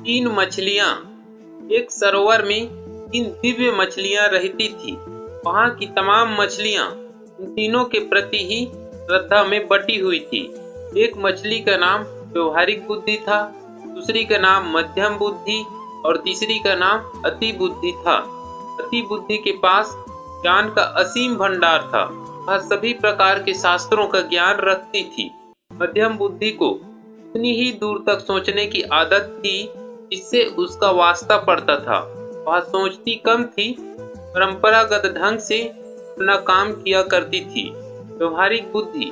तीन मछलियाँ। एक सरोवर में तीन दिव्य मछलियाँ रहती थी। वहाँ की तमाम मछलियाँ उन तीनों के प्रति ही श्रद्धा में बटी हुई थी। एक मछली का नाम व्यवहारिक बुद्धि था, दूसरी का नाम मध्यम बुद्धि और तीसरी का नाम अति बुद्धि था। अति बुद्धि के पास ज्ञान का असीम भंडार था। वह सभी प्रकार के शास्त्रों का ज्ञान रखती थी। मध्यम बुद्धि को उतनी ही दूर तक सोचने की आदत थी जिससे उसका वास्ता पड़ता था। वह सोचती कम थी, परंपरागत ढंग से अपना काम किया करती थी। व्यवहारिक बुद्धि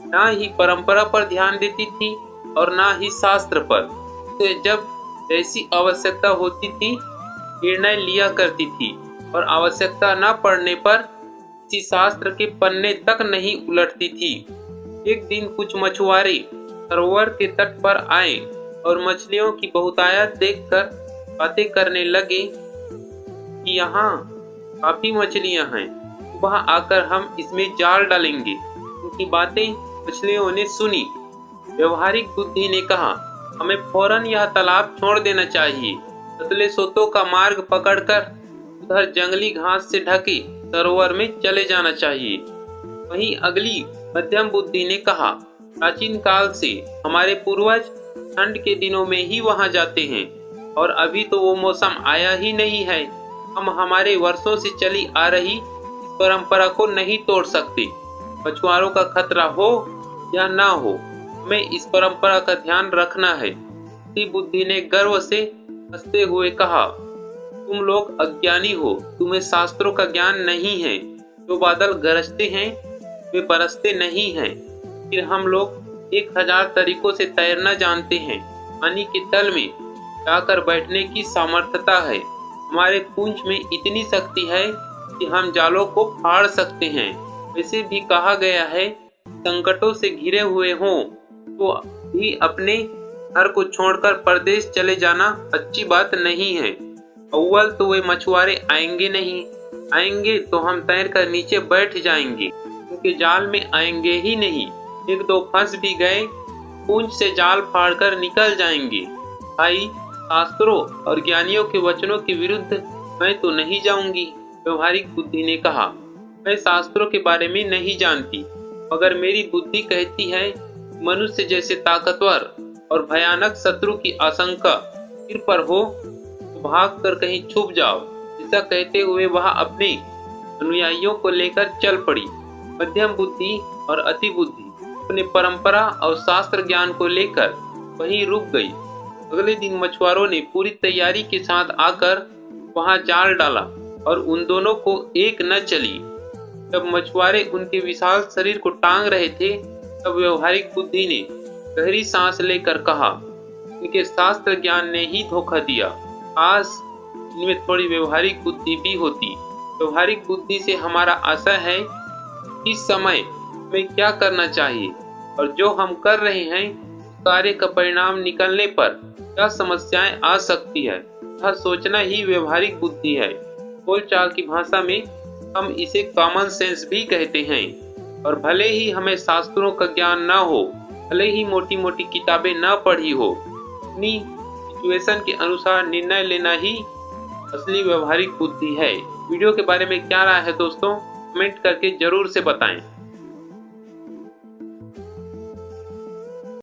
ना ही परंपरा पर ध्यान देती थी और ना ही शास्त्र पर। उसे जब जैसी आवश्यकता होती थी निर्णय लिया करती थी और आवश्यकता न पड़ने पर किसी शास्त्र के पन्ने तक नहीं उलटती थी। एक दिन कुछ मछुआरे सरोवर के तट पर आए और मछलियों की बहुतायत देखकर बातें करने लगे कि यहाँ काफी मछलियाँ हैं, वहाँ आकर हम इसमें जाल डालेंगे। उनकी बातें मछलियों ने सुनी। व्यवहारिक बुद्धि ने कहा, हमें फौरन यह तालाब छोड़ देना चाहिए। पतले सोतों का मार्ग पकड़कर उधर जंगली घास से ढके सरोवर में चले जाना चाहिए। वहीं अगली मध्यम बुद्धि ने कहा, प्राचीन काल से हमारे पूर्वज ठंड के दिनों में ही वहां जाते हैं और अभी तो वो मौसम आया ही नहीं है। हम हमारे वर्षों से चली आ रही इस परंपरा को नहीं तोड़ सकते। मछुआरों का खतरा हो या ना हो, हमें इस परंपरा का ध्यान रखना है। अति बुद्धि ने गर्व से हंसते हुए कहा, तुम लोग अज्ञानी हो, तुम्हें शास्त्रों का ज्ञान नहीं है। जो बादल गरजते हैं वे बरसते नहीं हैं। फिर हम लोग 1000 तरीकों से तैरना जानते हैं। पानी के तल में जाकर बैठने की सामर्थ्यता है। हमारे पूंछ में इतनी शक्ति है कि हम जालों को फाड़ सकते हैं। वैसे भी कहा गया है, संकटों से घिरे हुए हों तो भी अपने घर को छोड़कर परदेश चले जाना अच्छी बात नहीं है। अव्वल तो वे मछुआरे आएंगे नहीं, आएंगे तो हम तैर कर नीचे बैठ जाएंगे, उनके जाल में आएंगे ही नहीं। एक दो फंस भी गए, पूंछ से जाल फाड़कर निकल जाएंगे। भाई, शास्त्रों और ज्ञानियों के वचनों के विरुद्ध मैं तो नहीं जाऊंगी। व्यवहारिक बुद्धि ने कहा, मैं शास्त्रों के बारे में नहीं जानती, मगर मेरी बुद्धि कहती है मनुष्य जैसे ताकतवर और भयानक शत्रु की आशंका सिर पर हो तो भाग कर कहीं छुप जाओ। ऐसा कहते हुए वह अपने अनुयायियों को लेकर चल पड़ी। मध्यम बुद्धि और अति बुद्धि अपने परंपरा और शास्त्र ज्ञान को लेकर वहीं रुक गई। अगले दिन मछुआरों ने पूरी तैयारी के साथ आकर वहां जाल डाला और उन दोनों को एक न चली। जब मछुआरे उनके विशाल शरीर को टांग रहे थे तब व्यवहारिक बुद्धि ने गहरी सांस लेकर कहा, इनके शास्त्र ज्ञान ने ही धोखा दिया। आज इनमें थोड़ी व्यवहारिक बुद्धि भी होती। व्यवहारिक बुद्धि से हमारा आशा है इस समय हमें क्या करना चाहिए और जो हम कर रहे हैं कार्य का परिणाम निकलने पर क्या समस्याएं आ सकती है, यह सोचना ही व्यवहारिक बुद्धि है। बोलचाल की भाषा में हम इसे कॉमन सेंस भी कहते हैं। और भले ही हमें शास्त्रों का ज्ञान न हो, भले ही मोटी मोटी किताबें न पढ़ी हो, अपनी सिचुएशन के अनुसार निर्णय लेना ही असली व्यवहारिक बुद्धि है। वीडियो के बारे में क्या राय है दोस्तों, कमेंट करके जरूर से बताएं।